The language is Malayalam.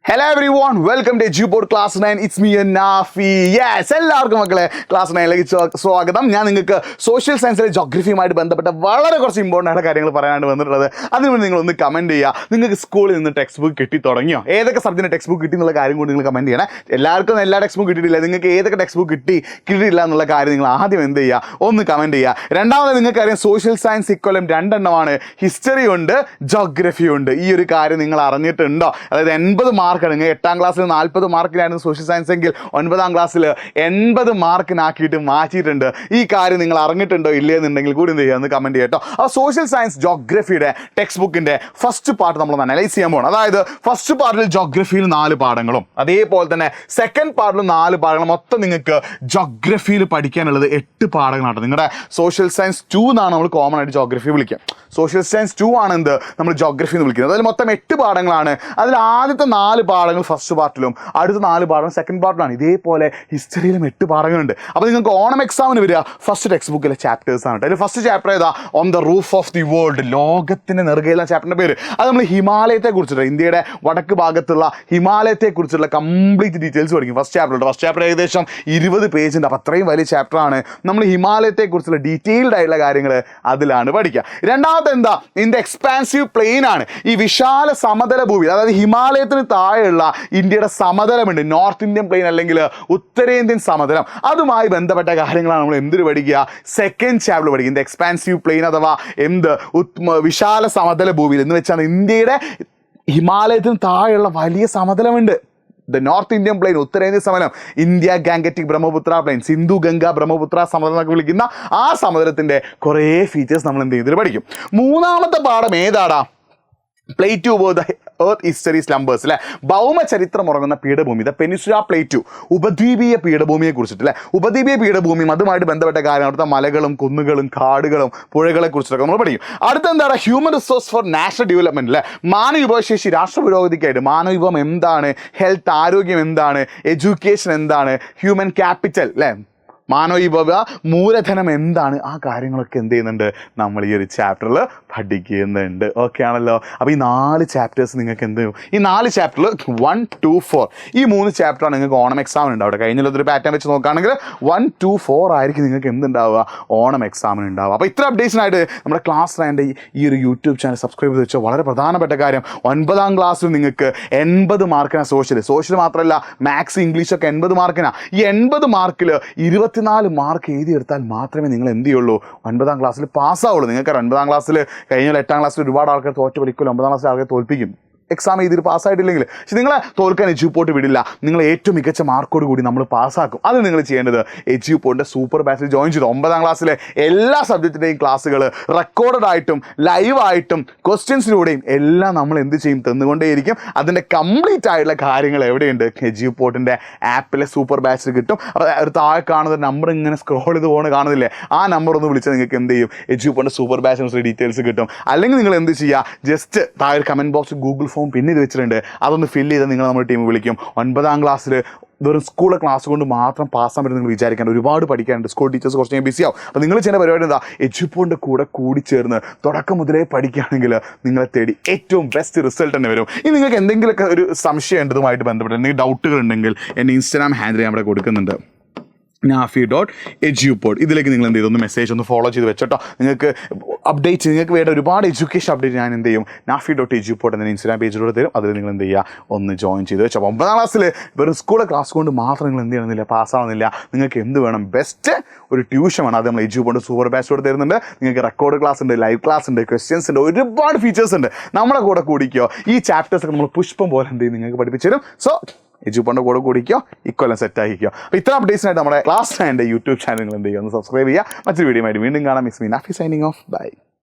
Hello everyone, welcome to EduPod Class 9. It's me Nafi. Yes, എല്ലാവർക്കും മക്കളെ ക്ലാസ് 9ലേക്ക് സ്വാഗതം. ഞാൻ നിങ്ങൾക്ക് സോഷ്യൽ സയൻസിലെ ജോഗ്രഫിയുമായിട്ട് ബന്ധപ്പെട്ട വളരെ കുറച്ച് ഇമ്പോർട്ടൻ്റ് ആയ കാര്യങ്ങൾ പറയാനാണ് വന്നിട്ടുള്ളത്. അതിനുവേണ്ടി നിങ്ങളൊന്ന് കമൻറ്റ് ചെയ്യുക. നിങ്ങൾക്ക് സ്കൂളിൽ നിന്ന് ടെക്സ്റ്റ് ബുക്ക് കിട്ടി തുടങ്ങിയോ? ഏതൊക്കെ സബ്ജക്റ്റിന് ടെക്സ്റ്റ് ബുക്ക് കിട്ടി എന്നുള്ള കാര്യം കൂടി നിങ്ങൾ കമൻറ്റ് ചെയ്യണേ. എല്ലാവർക്കും എല്ലാ ടെക്സ്റ്റ് ബുക്ക് കിട്ടിയിട്ടില്ല. നിങ്ങൾക്ക് ഏതൊക്കെ ടെക്സ്റ്റ് ബുക്ക് കിട്ടിയിട്ടില്ല എന്നുള്ള കാര്യം നിങ്ങൾ ആദ്യം എന്ത് ചെയ്യുക, ഒന്ന് കമൻറ്റ് ചെയ്യുക. രണ്ടാമത് നിങ്ങൾക്കറിയാം സോഷ്യൽ സയൻസ് ഇക്വലം രണ്ടെണ്ണമാണ്, ഹിസ്റ്ററി ഉണ്ട്, ജോഗ്രഫി ഉണ്ട്. ഈ ഒരു കാര്യം നിങ്ങൾ അറിഞ്ഞിട്ടുണ്ടോ? അതായത് 80 മാർക്ക്. നിങ്ങൾ 8ാം ക്ലാസ്സിൽ 40 മാർക്കിനായിരുന്നു സോഷ്യൽ സയൻസ് എങ്കിൽ 9ാം ക്ലാസ്സിൽ 80 മാർക്കിനാക്കിയിട്ട് മാറ്റിയിട്ടുണ്ട്. ഈ കാര്യം നിങ്ങൾ അറിഞ്ഞിട്ടുണ്ടോ ഇല്ലയെന്നുണ്ടെങ്കിൽ കൂടി എന്ത് ചെയ്യുക, ഒന്ന് കമൻറ്റ് ചെയ്യട്ടോ. അപ്പോൾ സോഷ്യൽ സയൻസ് ജോഗ്രഫിയുടെ ടെക്സ്റ്റ് ബുക്കിൻ്റെ ഫസ്റ്റ് പാർട്ട് നമ്മൾ അനലൈസ് ചെയ്യാൻ പോകണം. അതായത് ഫസ്റ്റ് പാർട്ടിൽ ജോഗ്രഫിയിൽ 4 പാഠങ്ങളും അതേപോലെ തന്നെ സെക്കൻഡ് പാർട്ടിൽ 4 പാഠങ്ങളും. മൊത്തം നിങ്ങൾക്ക് ജോഗ്രഫിയിൽ പഠിക്കാനുള്ളത് 8 പാഠങ്ങളാണ്. നിങ്ങളുടെ സോഷ്യൽ സയൻസ് 2 എന്നാണ് നമ്മൾ കോമൺ ആയിട്ട് ജോഗ്രഫി വിളിക്കുക. സോഷ്യൽ സയൻസ് 2 ആണ് എന്ത് നമ്മൾ ജോഗ്രഫി എന്ന് വിളിക്കുന്നത്. അതിൽ മൊത്തം 8 പാഠങ്ങളാണ്. അതിൽ ആദ്യത്തെ 4 പാഠങ്ങൾ ഫസ്റ്റ് പാർട്ടിലും അടുത്ത 4 പാഠങ്ങൾ സെക്കൻഡ് പാർട്ടിലാണ്. ഇതേപോലെ ഹിസ്റ്ററിയിലും 8 പാഠങ്ങളുണ്ട്. അപ്പോൾ നിങ്ങൾക്ക് ഓണം എക്സാമിന് വരിക ഫസ്റ്റ് ടെക്സ്റ്റ് ബുക്കിലെ ചാപ്റ്റേഴ്സ് ആണ്. അതിൽ ഫസ്റ്റ് ചാപ്റ്റർ ഏതാ? On the roof of the world, ലോകത്തിൻ്റെ നെറുകയിലെ ചാപ്റ്ററിൻ്റെ പേര്. അത് നമ്മൾ ഹിമാലയത്തെ കുറിച്ചിട്ട്, ഇന്ത്യയുടെ വടക്ക് ഭാഗത്തുള്ള ഹിമാലയത്തെ കുറിച്ചുള്ള കംപ്ലീറ്റ് ഡീറ്റെയിൽസ് പഠിക്കും ഫസ്റ്റ് ചാപ്റ്റർ. ഫസ്റ്റ് ചാപ്റ്റർ ഏകദേശം 20 പേജ് ഉണ്ട്. അപ്പോൾ അത്രയും വലിയ ചാപ്റ്ററാണ്. നമ്മൾ ഹിമാലയത്തെ കുറിച്ചുള്ള ഡീറ്റെയിൽഡ് ആയിട്ടുള്ള കാര്യങ്ങൾ അതിലാണ് പഠിക്കുക. രണ്ടാമത്തെ എന്താ? ഇതിൻ്റെ എക്സ്പാൻസീവ് പ്ലെയിൻ ആണ്. ഈ വിശാല സമതല ഭൂമി, അതായത് ഹിമാലയത്തിന് താഴെയുള്ള ഇന്ത്യയുടെ സമതലമുണ്ട്, നോർത്ത് ഇന്ത്യൻ പ്ലെയിൻ അല്ലെങ്കിൽ ഉത്തരേന്ത്യൻ സമതലം. അതുമായി ബന്ധപ്പെട്ട കാര്യങ്ങളാണ് നമ്മൾ എന്തിനു പഠിക്കുക? സെക്കൻഡ് ചാപ്റ്റർ പഠിക്കുക. ഇതിൻ്റെ എക്സ്പാൻസീവ് പ്ലെയിൻ അഥവാ വിശാല സമതല ഭൂമിയിൽ എന്ന് വെച്ചാൽ ഇന്ത്യയുടെ ഹിമാലയത്തിന് താഴെയുള്ള വലിയ സമതലമുണ്ട്. ദ നോർത്ത് ഇന്ത്യൻ പ്ലെയിൻ, ഉത്തരേന്ത്യൻ സമതലം, India Gangetic Brahmaputra plain, Sindhu Ganga Brahmaputra സമതലം എന്നൊക്കെ വിളിക്കുന്ന ആ സമതലത്തിൻ്റെ കുറേ ഫീച്ചേഴ്സ് നമ്മൾ എന്ത് ചെയ്തിട്ട് പഠിക്കും. മൂന്നാമത്തെ പാഠം ഏതാടാ? പ്ലേറ്റു ദ എർത്ത് ഹിസ്റ്ററി സ്ലംബേഴ്സ് അല്ലേ, ഭൗമചരിത്രം ഉറങ്ങുന്ന പീഠഭൂമി, ദ പെനിൻസുല പ്ലേറ്റു, ഉപദ്വീപീയ പീഠഭൂമിയെ കുറിച്ചിട്ട് അല്ലേ. ഉപദ്വീപീയ പീഠഭൂമിയും അതുമായിട്ട് ബന്ധപ്പെട്ട കാര്യം, അവിടുത്തെ മലകളും കുന്നുകളും കാടുകളും പുഴകളെ കുറിച്ചിട്ടൊക്കെ നമ്മൾ പഠിക്കും. അടുത്ത എന്താണ്? Human resource four national development അല്ലേ, മാനവ വിഭവശേഷി രാഷ്ട്ര പുരോഗതിക്കായിട്ട്. മാനവ വിഭവം എന്താണ്? ഹെൽത്ത്, ആരോഗ്യം എന്താണ്? എഡ്യൂക്കേഷൻ എന്താണ്? ഹ്യൂമൻ ക്യാപിറ്റൽ അല്ലേ, മാനവവിഭവ മൂലധനം എന്താണ്? ആ കാര്യങ്ങളൊക്കെ എന്ത് ചെയ്യുന്നുണ്ട് നമ്മൾ ഈ ഒരു ചാപ്റ്ററിൽ പഠിക്കുന്നുണ്ട്. ഓക്കെ ആണല്ലോ. അപ്പോൾ ഈ 4 ചാപ്റ്റേഴ്സ് നിങ്ങൾക്ക് എന്ത് ചെയ്യും? ഈ 4 ചാപ്റ്ററിൽ 1, 2, 4 ഈ 3 ചാപ്റ്ററാണ് നിങ്ങൾക്ക് ഓണം എക്സാമിന് ഉണ്ടാവുക. കഴിഞ്ഞൊരു പാറ്റേൺ വെച്ച് നോക്കുകയാണെങ്കിൽ 1, 2, 4 ആയിരിക്കും നിങ്ങൾക്ക് എന്തുണ്ടാവുക? ഓണം എക്സാമിന് ഉണ്ടാവുക. അപ്പോൾ ഇത്ര അപ്ഡേഷനായിട്ട് നമ്മുടെ ക്ലാസ് 9 ഈ ഒരു യൂട്യൂബ് ചാനൽ സബ്സ്ക്രൈബ് ചെയ്ത് വെച്ചാൽ വളരെ പ്രധാനപ്പെട്ട കാര്യം. 9ാം ക്ലാസ്സിൽ നിങ്ങൾക്ക് 80 മാർക്കിനാണ് സോഷ്യൽ മാത്രമല്ല മാത്സ് ഇംഗ്ലീഷൊക്കെ 80 മാർക്കിനാണ്. ഈ 80 മാർക്കിൽ 24 മാർക്ക് എഴുതിയെടുത്താൽ മാത്രമേ നിങ്ങൾ എന്ത് ചെയ്യുള്ളൂ? 9ാം ക്ലാസ്സിൽ പാസ്സാവുള്ളൂ. നിങ്ങൾക്ക് 9ാം ക്ലാസ്സിൽ കഴിഞ്ഞാൽ 8ാം ക്ലാസ്സിൽ ഒരുപാട് ആൾക്കാർ തോറ്റ് പഠിക്കുമല്ലോ, 9ാം ക്ലാസ്സിൽ ആൾക്കാർ തോൽപ്പിക്കും എക്സാം ചെയ്തിട്ട് പാസ്സായിട്ടില്ലെങ്കിൽ. പക്ഷേ നിങ്ങളെ തോൽക്കാൻ EduPod വിടില്ല. നിങ്ങൾ ഏറ്റവും മികച്ച മാർക്കോട് കൂടി നമ്മൾ പാസ്സാക്കും. അത് നിങ്ങൾ ചെയ്യേണ്ടത് EduPodൻ്റെ സൂപ്പർ ബാച്ചിൽ ജോയിൻ ചെയ്തു. 9ാം ക്ലാസ്സിലെ എല്ലാ സബ്ജക്റ്റിൻ്റെയും ക്ലാസ്സുകൾ റെക്കോർഡഡ് ആയിട്ടും ലൈവായിട്ടും ക്വസ്റ്റ്യൻസിലൂടെയും എല്ലാം നമ്മൾ എന്ത് ചെയ്യും? തന്നുകൊണ്ടേയിരിക്കും. അതിൻ്റെ കംപ്ലീറ്റ് ആയിട്ടുള്ള കാര്യങ്ങൾ എവിടെയുണ്ട്? EduPodൻ്റെ ആപ്പിലെ സൂപ്പർ ബാച്ചിൽ കിട്ടും. അപ്പോൾ ഒരു താഴെ കാണുന്ന നമ്പർ ഇങ്ങനെ സ്ക്രോൾ ചെയ്ത് പോകുന്നത് കാണുന്നില്ലേ, ആ നമ്പർ ഒന്ന് വിളിച്ചാൽ നിങ്ങൾക്ക് എന്ത് ചെയ്യും? EduPodൻ്റെ സൂപ്പർ ബാച്ചിന് ഡീറ്റെയിൽസ് കിട്ടും. അല്ലെങ്കിൽ നിങ്ങൾ എന്ത് ചെയ്യുക? ജസ്റ്റ് താഴെ കമൻറ്റ് ബോക്സിൽ ഗൂഗിൾ ഫോം പിന്നെ ഇത് വെച്ചിട്ടുണ്ട്, അതൊന്ന് ഫില്ല് ചെയ്താൽ നിങ്ങൾ നമ്മുടെ ടീം വിളിക്കും. 9ാം ക്ലാസ്സിൽ വെറും സ്കൂളിലെ ക്ലാസ് കൊണ്ട് മാത്രം പാസ്സാൻ പറ്റും നിങ്ങൾ വിചാരിക്കേണ്ട, ഒരുപാട് പഠിക്കാനുണ്ട്. സ്കൂൾ ടീച്ചേഴ്സ് കുറച്ച് ബിസി ആവും. അപ്പോൾ നിങ്ങൾ ചെയ്യുന്ന പരിപാടി എന്താ? EduPodൻ്റെ കൂടെ കൂടിച്ചേർന്ന് തുടക്കം മുതലേ പഠിക്കുകയാണെങ്കിൽ നിങ്ങളെ തേടി ഏറ്റവും ബെസ്റ്റ് റിസൾട്ട് തന്നെ വരും. ഇനി നിങ്ങൾക്ക് എന്തെങ്കിലുമൊക്കെ ഒരു സംശയം ഉണ്ടതുമായിട്ട് ബന്ധപ്പെട്ട് എന്തെങ്കിലും ഡൗട്ടുകൾ ഉണ്ടെങ്കിൽ എൻ്റെ ഇൻസ്റ്റാഗ്രാം ഹാൻഡിൽ ഞാൻ അവിടെ കൊടുക്കുന്നുണ്ട്, nafi.edupod. ഇതിലേക്ക് നിങ്ങൾ എന്ത് ചെയ്തു? ഒന്ന് മെസ്സേജ് ഒന്ന് ഫോളോ ചെയ്ത് വെച്ചോട്ടോ. നിങ്ങൾക്ക് അപ്ഡേറ്റ്സ്, നിങ്ങൾക്ക് വേണ്ട ഒരുപാട് എഡ്യൂക്കേഷൻ അപ്ഡേറ്റ് ഞാൻ എന്ത് ചെയ്യും? nafi.edupod എന്ന ഇൻസ്റ്റാഗ്രാം പേജിലൂടെ തരും. അതിൽ നിങ്ങൾ എന്ത് ചെയ്യുക? ഒന്ന് ജോയിൻ ചെയ്ത് വെച്ചോ. 9ാം ക്ലാസ്സിൽ വെറും സ്കൂളിലെ ക്ലാസ് കൊണ്ട് മാത്രം നിങ്ങൾ എന്ത് ചെയ്യണമെന്നില്ല, പാസ്സാവുന്നില്ല. നിങ്ങൾക്ക് എന്ത് വേണം? ബെസ്റ്റ് ഒരു ട്യൂഷൻ വേണം. അത് നമ്മൾ EduPod സൂപ്പർ ബാച്ചിലൂടെ തരുന്നുണ്ട്. നിങ്ങൾക്ക് റെക്കോർഡ് ക്ലാസ് ഉണ്ട്, ലൈവ് ക്ലാസ് ഉണ്ട്, ക്വസ്റ്റ്യൻസ് ഉണ്ട്, ഒരുപാട് ഫീച്ചേഴ്സ് ഉണ്ട്. നമ്മുടെ കൂടെ കൂടിക്കോ. ഈ ചാപ്റ്റേഴ്സൊക്കെ നമ്മൾ പുഷ്പം പോലെ എന്ത് ചെയ്യും? നിങ്ങൾക്ക് പഠിപ്പിച്ചു തരും. സോ EduPodൻ്റെ കൂടെ കൂടിക്കോ, ഇക്കൊല്ലം സെറ്റ് ആക്കിക്കോ. അപ്പോൾ ഇത്ര അപ്ഡേറ്റ്സിനായിട്ട് നമ്മുടെ ക്ലാസ് 9 യൂട്യൂബ് ചാനൽ നിങ്ങൾ എന്ത് ചെയ്യുക? ഒന്ന് സബ്സ്ക്രൈബ് ചെയ്യുക. മറ്റൊരു വീഡിയോ ആയിട്ട് വീണ്ടും കാണാം. Miss me Nafi signing off. By.